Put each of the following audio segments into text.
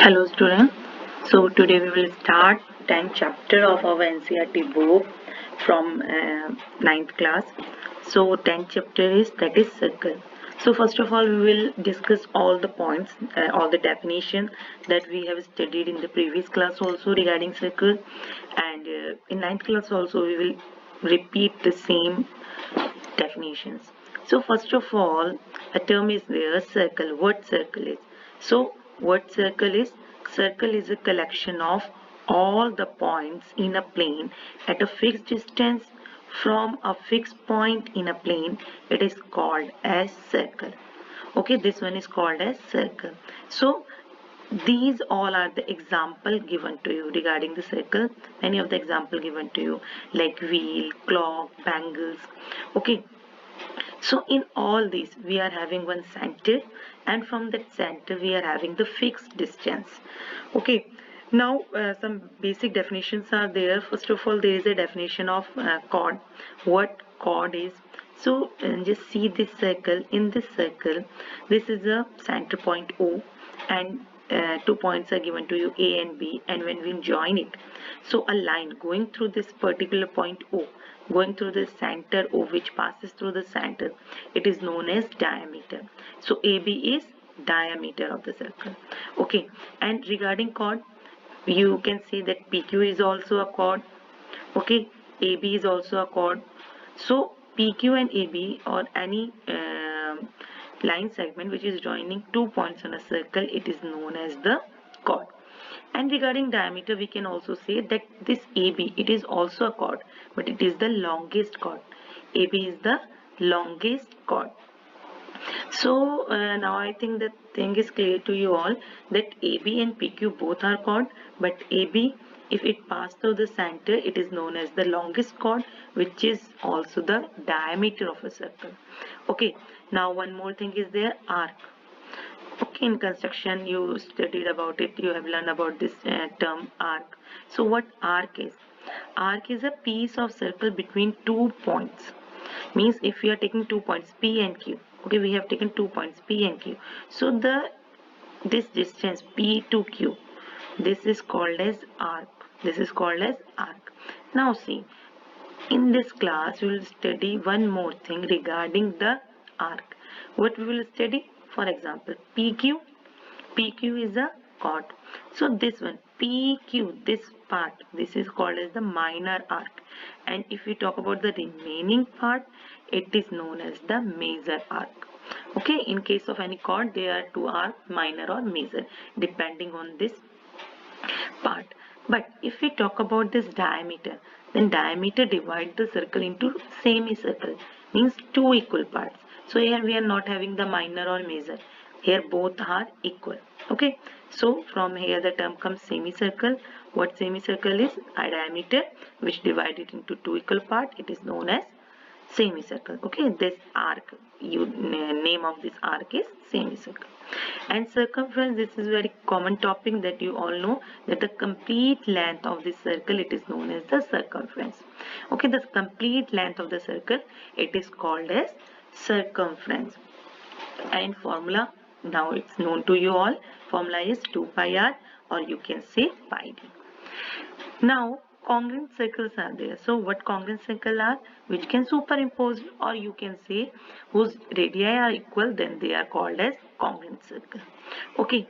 Hello students. So today we will start 10th chapter of our NCERT book from 9th class. So 10th chapter is circle. So first of all we will discuss all the points, all the definition that we have studied in the previous class also regarding circle, and in 9th class also we will repeat the same definitions. So first of all, a term is there, circle. What circle is? So what circle is? Circle is a collection of all the points in a plane at a fixed distance from a fixed point in a plane. It is called as circle. Okay, this one is called as circle. So these all are the example given to you regarding the circle. Any of the example given to you like wheel, clock, bangles. Okay, so in all these, we are having one center, and from that center, we are having the fixed distance. Okay. Now, some basic definitions are there. First of all, there is a definition of chord. What chord is? So, just see this circle. In this circle, this is a center point O, and two points are given to you A and B, and when we join it, so a line going through this particular point O, going through the center O, which passes through the center, it is known as diameter. So AB is diameter of the circle. Okay, and regarding chord, you can see that PQ is also a chord. Okay, AB is also a chord. So PQ and AB, or any line segment which is joining two points on a circle, it is known as the chord. And regarding diameter, we can also say that this AB, it is also a chord, but it is the longest chord. AB is the longest chord. So now I think the thing is clear to you all that AB and PQ both are chord, but AB, if it passes through the center, it is known as the longest chord, which is also the diameter of a circle. Okay, now one more thing is there, arc. Okay, in construction you studied about it, you have learned about this term arc. So what arc is? Arc is a piece of circle between 2 points. Means if we are taking 2 points P and Q, okay, we have taken 2 points P and Q. So this distance P to Q, this is called as arc. This is called as arc. Now see, in this class, we will study one more thing regarding the arc. What we will study? For example, PQ. PQ is a chord. So this one, PQ, this part, this is called as the minor arc. And if we talk about the remaining part, it is known as the major arc. Okay, in case of any chord, there are two arcs, minor or major, depending on this part. But if we talk about this diameter, then diameter divides the circle into semicircle, means two equal parts. So here we are not having the minor or major. Here both are equal. Okay. So from here the term comes semicircle. What semicircle is? A diameter which divided into two equal parts. It is known as semicircle. Okay, this arc, name of this arc is semicircle. And circumference, this is very common topic that you all know, that the complete length of this circle, it is known as the circumference. Okay, the complete length of the circle, it is called as circumference. And formula, now it's known to you all, formula is 2 pi r, or you can say pi d. Now congruent circles are there. So what congruent circle are? Which can superimpose, or you can say whose radii are equal, then they are called as congruent circle. Okay,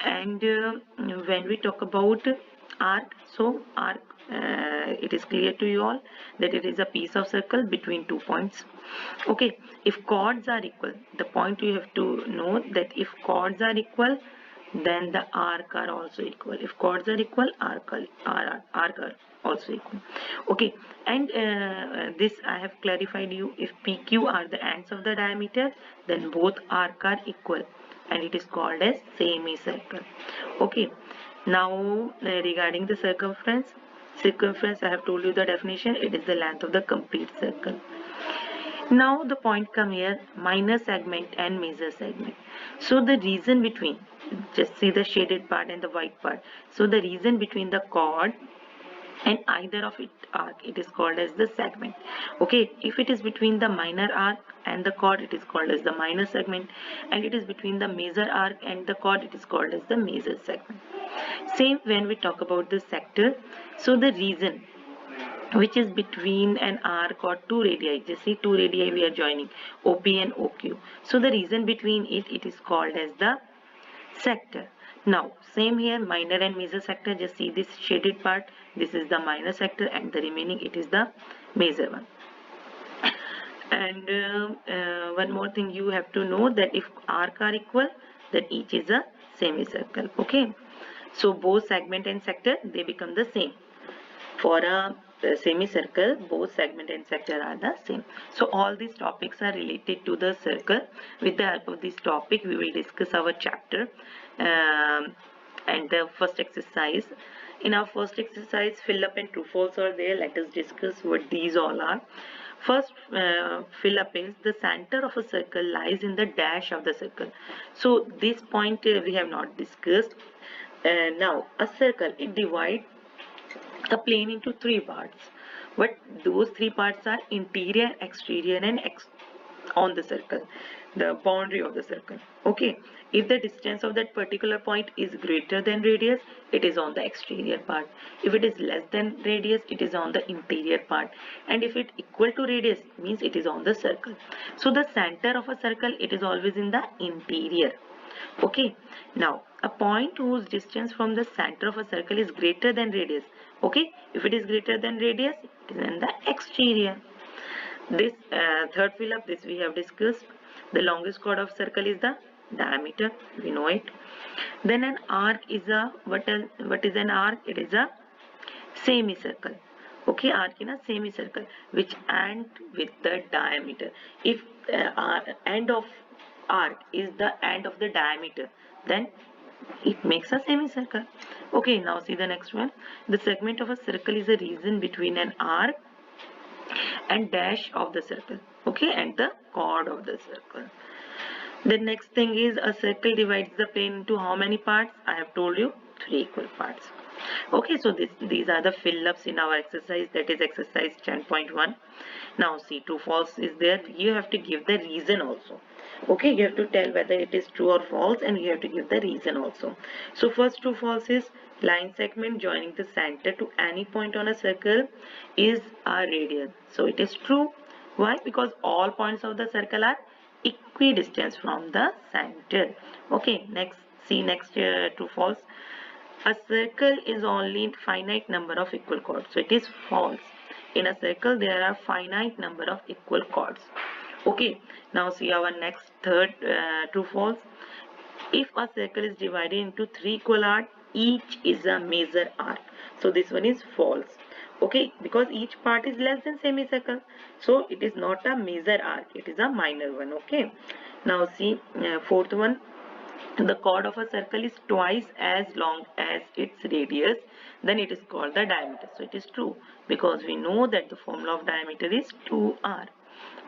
and when we talk about arc, so arc, it is clear to you all that it is a piece of circle between 2 points. Okay, if chords are equal, the point you have to know that if chords are equal, then the arc are also equal. If chords are equal, arc are also equal. Okay, and this I have clarified you. If PQ are the ends of the diameter, then both arc are equal, and it is called as semicircle. Okay, now regarding the circumference, circumference I have told you the definition. It is the length of the complete circle. Now the point come here, minor segment and major segment. So the reason between, just see the shaded part and the white part. So the reason between the chord and either of it arc, it is called as the segment. Okay, if it is between the minor arc and the chord, it is called as the minor segment, and it is between the major arc and the chord, it is called as the major segment. Same when we talk about the sector. So the region which is between an arc or two radii, just see two radii we are joining, OP and OQ. So the region between it is called as the sector. Now same here, minor and major sector, just see this shaded part, this is the minor sector and the remaining it is the major one. And one more thing you have to know, that if arc are equal, then each is a semicircle. Okay, so both segment and sector, they become the same. For a semicircle, both segment and sector are the same. So all these topics are related to the circle. With the help of this topic, we will discuss our chapter and the first exercise. In our first exercise, fill up and true false are there. Let us discuss what these all are. First, fill up is the center of a circle lies in the dash of the circle. So this point we have not discussed. Now a circle, it divides the plane into three parts, but those three parts are interior, exterior and on the circle, the boundary of the circle. Okay, if the distance of that particular point is greater than radius, it is on the exterior part. If it is less than radius, it is on the interior part, and if it equal to radius, means it is on the circle. So the center of a circle, it is always in the interior. Okay, now a point whose distance from the center of a circle is greater than radius. Okay, if it is greater than radius, it is in the exterior. This third fill up, this we have discussed. The longest chord of circle is the diameter, we know it. Then an arc is a, what is an arc? It is a semicircle. Okay, arc in a semicircle which end with the diameter. If end of arc is the end of the diameter, then it makes a semicircle. Okay, now see the next one. The segment of a circle is a region between an arc and dash of the circle. Okay, and the chord of the circle. The next thing is, a circle divides the plane into how many parts? I have told you, 3 equal parts. Okay, so these are the fill-ups in our exercise, that is exercise 10.1. Now see, true false is there. You have to give the reason also. Okay, you have to tell whether it is true or false, and you have to give the reason also. So first true false is, line segment joining the center to any point on a circle is a radius. So it is true. Why? Because all points of the circle are equidistant from the center. Okay, next, see next true false. A circle is only finite number of equal chords. So it is false. In a circle there are finite number of equal chords. Okay, now see our next third true false. If a circle is divided into 3 equal arcs, each is a major arc. So this one is false. Okay, because each part is less than semicircle, so it is not a major arc, it is a minor one. Okay, now see fourth one. The chord of a circle is twice as long as its radius, then it is called the diameter. So it is true, because we know that the formula of diameter is 2r.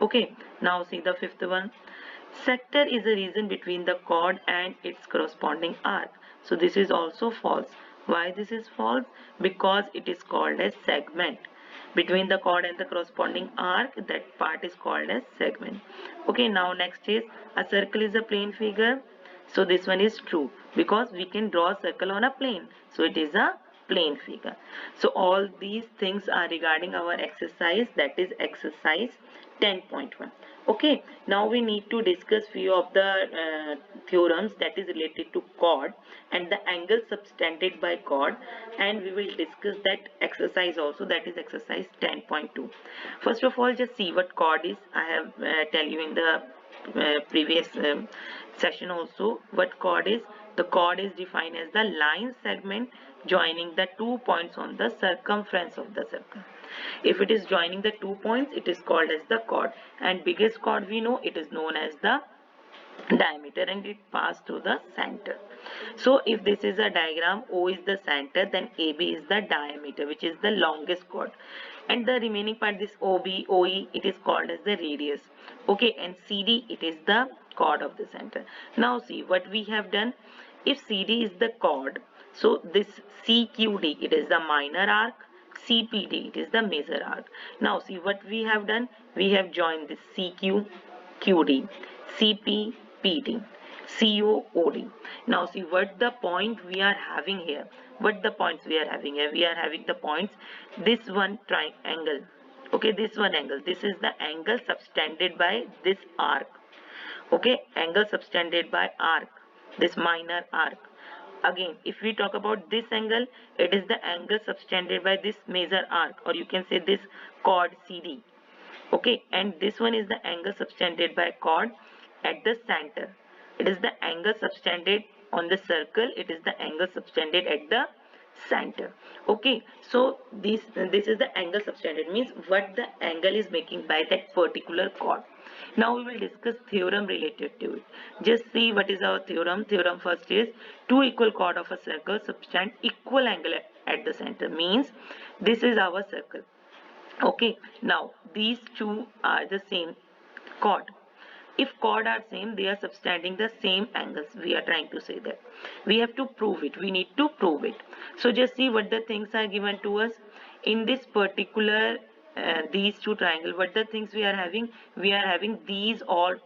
Okay, now see the fifth one. Sector is a region between the chord and its corresponding arc. So this is also false. Why this is false? Because it is called as segment. Between the chord and the corresponding arc, that part is called as segment. Okay, now next is, a circle is a plane figure. So this one is true, because we can draw a circle on a plane. So it is a plane figure. So all these things are regarding our exercise, that is exercise 10.1. Okay, now we need to discuss few of the theorems that is related to chord and the angle subtended by chord, and we will discuss that exercise also, that is exercise 10.2. First of all, just see what chord is. I have tell you in the previous session also what chord is. The chord is defined as the line segment joining the 2 points on the circumference of the circle. If it is joining the 2 points, it is called as the chord, and biggest chord we know, it is known as the diameter, and it passes through the center. So if this is a diagram, O is the center, then AB is the diameter, which is the longest chord, and the remaining part, this OB, OE, it is called as the radius. Okay, and CD, it is the chord of the center. Now see what we have done. If CD is the chord, so this CQD, it is the minor arc, CPD, it is the major arc. Now see what we have done. We have joined this CQ QD, CP, PD, COOD. Now see what the point we are having here. What the points we are having here? We are having the points. This one triangle. Okay, this one angle. This is the angle subtended by this arc. Okay, angle subtended by arc. This minor arc. Again, if we talk about this angle, it is the angle subtended by this major arc, or you can say this chord CD. Okay, and this one is the angle subtended by chord at the center. It is the angle subtended on the circle. It is the angle subtended at the center. Okay, so this is the angle subtended, means what the angle is making by that particular chord. Now we will discuss theorem related to it. Just see what is our theorem. Theorem first is two equal chord of a circle subtend equal angle at the center, means this is our circle. Okay, now these two are the same chord. If chord are same, they are subtending the same angles. We are trying to say that. We have to prove it. We need to prove it. So just see what the things are given to us. In this particular, these two triangle, what the things we are having? We are having these all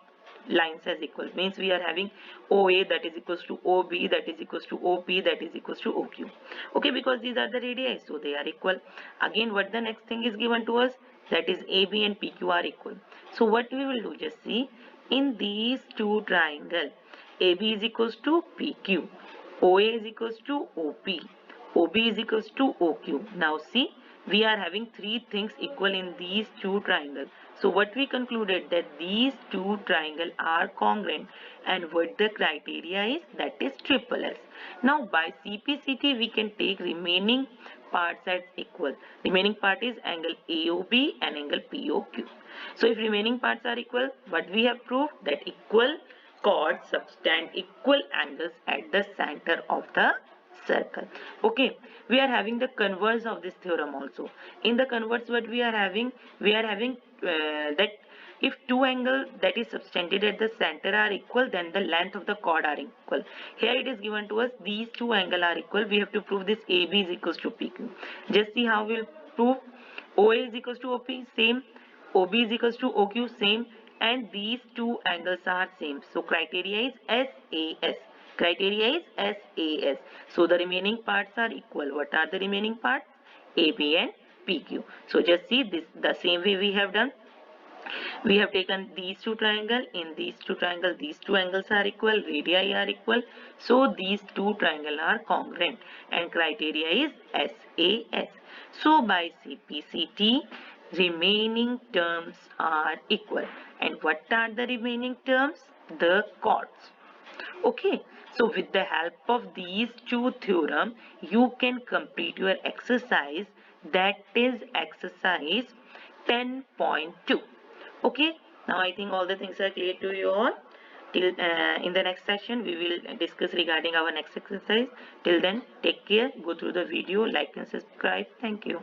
lines as equal, means we are having OA that is equals to OB that is equals to OP that is equals to OQ. Okay, because these are the radii, so they are equal. Again, what the next thing is given to us? That is AB and PQ are equal. So what we will do, just see, in these two triangle, AB is equals to PQ, OA is equals to OP, OB is equals to OQ. Now see, we are having three things equal in these two triangles. So what we concluded, that these two triangles are congruent, and what the criteria is, that is triple S. Now by CPCT we can take remaining parts as equal. Remaining part is angle AOB and angle POQ. So if remaining parts are equal, what we have proved, that equal chords subtend equal angles at the center of the circle. Okay, we are having the converse of this theorem also. In the converse, what we are having, that if two angles that is subtended at the center are equal, then the length of the chord are equal. Here it is given to us these two angles are equal. We have to prove this AB is equals to PQ. Just see how we'll prove. OA is equals to OP, same. OB is equals to OQ, same. And these two angles are same. So criteria is SAS. Criteria is SAS. So the remaining parts are equal. What are the remaining parts? AB and PQ. So just see this the same way we have done. We have taken these two triangles. In these two triangles, these two angles are equal, radii are equal. So these two triangles are congruent, and criteria is SAS. So by CPCT, remaining terms are equal. And what are the remaining terms? The chords. Okay, so with the help of these two theorems, you can complete your exercise, that is exercise 10.2. Okay, now I think all the things are clear to you all. Till in the next session, we will discuss regarding our next exercise. Till then, take care, go through the video, like and subscribe. Thank you.